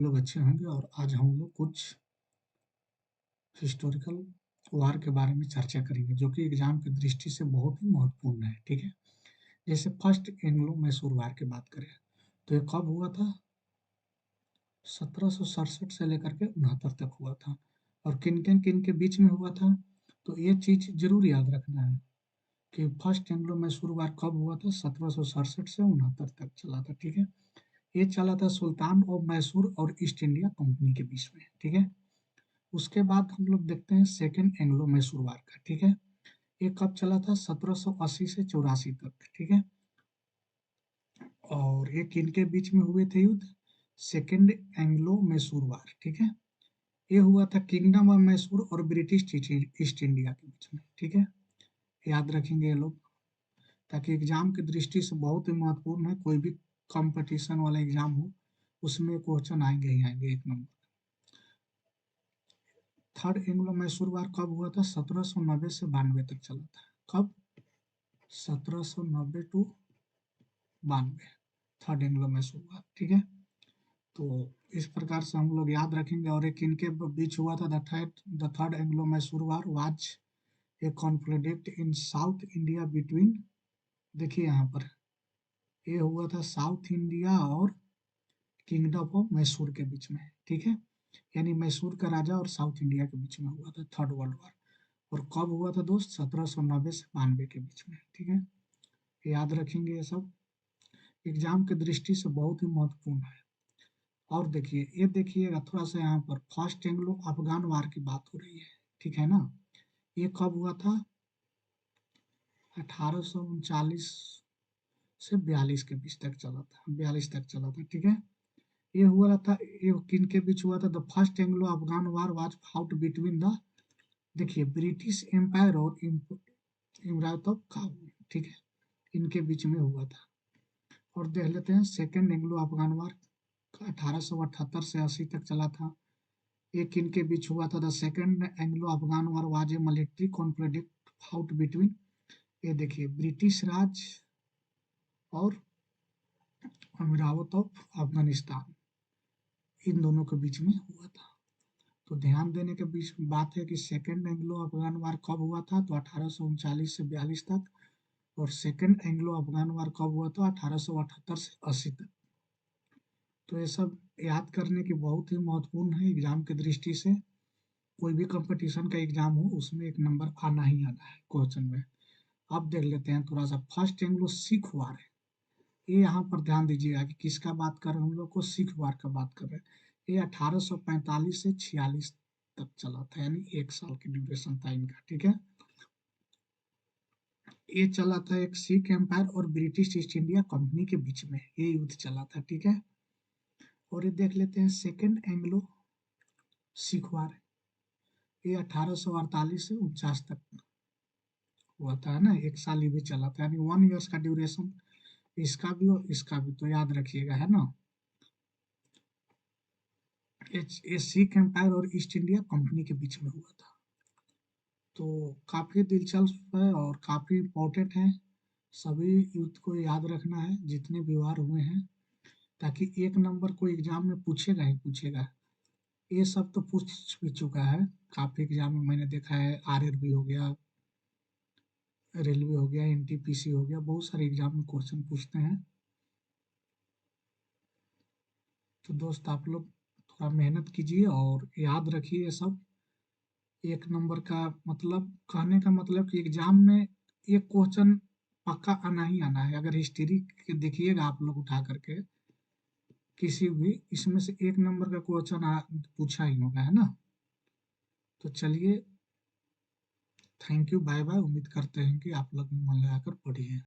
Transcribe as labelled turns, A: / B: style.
A: लोग अच्छे होंगे और आज हम लोग कुछ हिस्टोरिकल वार के बारे में चर्चा करेंगे जो कि एग्जाम की दृष्टि से बहुत ही महत्वपूर्ण है। ठीक है, जैसे फर्स्ट एंग्लो मैसूर वार की बात करें तो ये कब हुआ था? 1767 से लेकर के 69 तक हुआ था। और किन के बीच में हुआ था? तो ये चीज जरूर याद रखना है कि फर्स्ट एंग्लो मैसूर वार कब हुआ था? 1767 से 69 तक चला था। ठीक है, ये चला था सुल्तान ऑफ मैसूर और ईस्ट इंडिया कंपनी के बीच में। ठीक है, उसके बाद हम लोग देखते हैं सेकेंड एंग्लो मैसूर वार का। ठीक है, ये कब चला था? 1780 से 84 तक। ठीक है, और ये किन के बीच में हुए थे युद्ध? सेकेंड एंग्लो मैसूर वार। ठीक है, ये हुआ था किंगडम ऑफ मैसूर और ब्रिटिश ईस्ट इंडिया के बीच में। ठीक है, याद रखेंगे ये लोग ताकि एग्जाम की दृष्टि से बहुत ही महत्वपूर्ण है। कोई भी कंपटीशन वाला एग्जाम हो उसमें क्वेश्चन आएंगे ही आएंगे एक नंबर। थर्ड एंग्लो मैसूर वार कब हुआ था? 1790 से 92 तक चला था। कब? 1790 टू 92, थर्ड एंग्लो मैसूर वार। ठीक है, तो इस प्रकार से हम लोग याद रखेंगे। और एक इनके बीच हुआ था the third Anglo Mysore war was a conflict in south India between, देखिए यहाँ पर ये हुआ था साउथ इंडिया और किंगडम ऑफ मैसूर के बीच में। ठीक है, यानी मैसूर का राजा और साउथ इंडिया के बीच में हुआ था थर्ड वर्ल्ड वॉर। और कब हुआ था दोस्त? 1790 से 92 के बीच में। ठीक है, याद रखेंगे ये सब, एग्जाम की दृष्टि से बहुत ही महत्वपूर्ण है। और देखिए ये देखिएगा थोड़ा सा यहाँ पर फर्स्ट एंग्लो अफगान वार की बात हो रही है। ठीक है ना, ये कब हुआ था? 1839 से 42 के बीच तक चला था, 42 तक चला था। ठीक है, ये हुआ था, ये किन के बीच हुआ था? The first Anglo Afghan war was fought between the, देखिए ब्रिटिश एम्पायर और इमरात ऑफ काबुल। ठीक है, इनके बीच में हुआ था। और देख लेते हैं सेकेंड एंग्लो अफगान वार 1878 से 80 तक चला था। ये किन के बीच हुआ था? The second Anglo Afghan war was a military conflict fought between, ये देखिए ब्रिटिश राज और अमीरात ऑफ अफगानिस्तान, इन दोनों के बीच में हुआ था। तो ध्यान देने के बीच बात है कि सेकेंड एंग्लो अफगान वार कब हुआ था? तो 1839 से 42 तक। और सेकेंड एंग्लो अफगान वार कब हुआ था? 1878 से 80 तक। तो ये सब याद करने की बहुत ही महत्वपूर्ण है एग्जाम की दृष्टि से। कोई भी कंपटीशन का एग्जाम हो उसमें एक नंबर आना ही आना है क्वेश्चन में। अब देख लेते हैं थोड़ा सा फर्स्ट एंग्लो सिख वार है। ये यहाँ पर ध्यान दीजिएगा कि किसका बात कर रहे हैं हम लोग को? सिख वार का बात कर रहे हैं। ये 1845 से 46 तक चला था, यानी एक साल की ड्यूरेशन था इनका। ठीक है, ये चला था एक सिख एम्पायर और ब्रिटिश ईस्ट इंडिया कंपनी के बीच में ये युद्ध चला था। ठीक है, और ये देख लेते हैं सेकेंड एंग्लो सिख वार, ये 1848 से 49 तक हुआ था, है ना, एक साल ये भी चला था, यानी 1 ईयर्स का ड्यूरेशन इसका भी और इसका भी, तो याद रखिएगा, है ना। ये सिख एम्पायर और ईस्ट इंडिया कंपनी के बीच में हुआ था। तो काफी दिलचस्प है और काफी इम्पोर्टेंट है। सभी युद्ध को याद रखना है जितने भी वार हुए हैं, ताकि एक नंबर को एग्जाम में पूछेगा ही पूछेगा। ये सब तो पूछ भी चुका है काफी एग्जाम में, मैंने देखा है। आरआरबी हो गया, रेलवे हो गया, एनटीपीसी हो गया, बहुत सारे एग्जाम में क्वेश्चन पूछते हैं। तो दोस्त आप लोग थोड़ा मेहनत कीजिए और याद रखिए ये सब। एक नंबर का मतलब, कहने का मतलब कि एग्जाम में एक क्वेश्चन पक्का आना ही आना है। अगर हिस्ट्री के देखिएगा आप लोग उठा करके किसी भी, इसमें से एक नंबर का क्वेश्चन पूछा ही होगा, है ना। तो चलिए, थैंक यू, बाय बाय। उम्मीद करते हैं कि आप लोग मन लगाकर पढ़िए।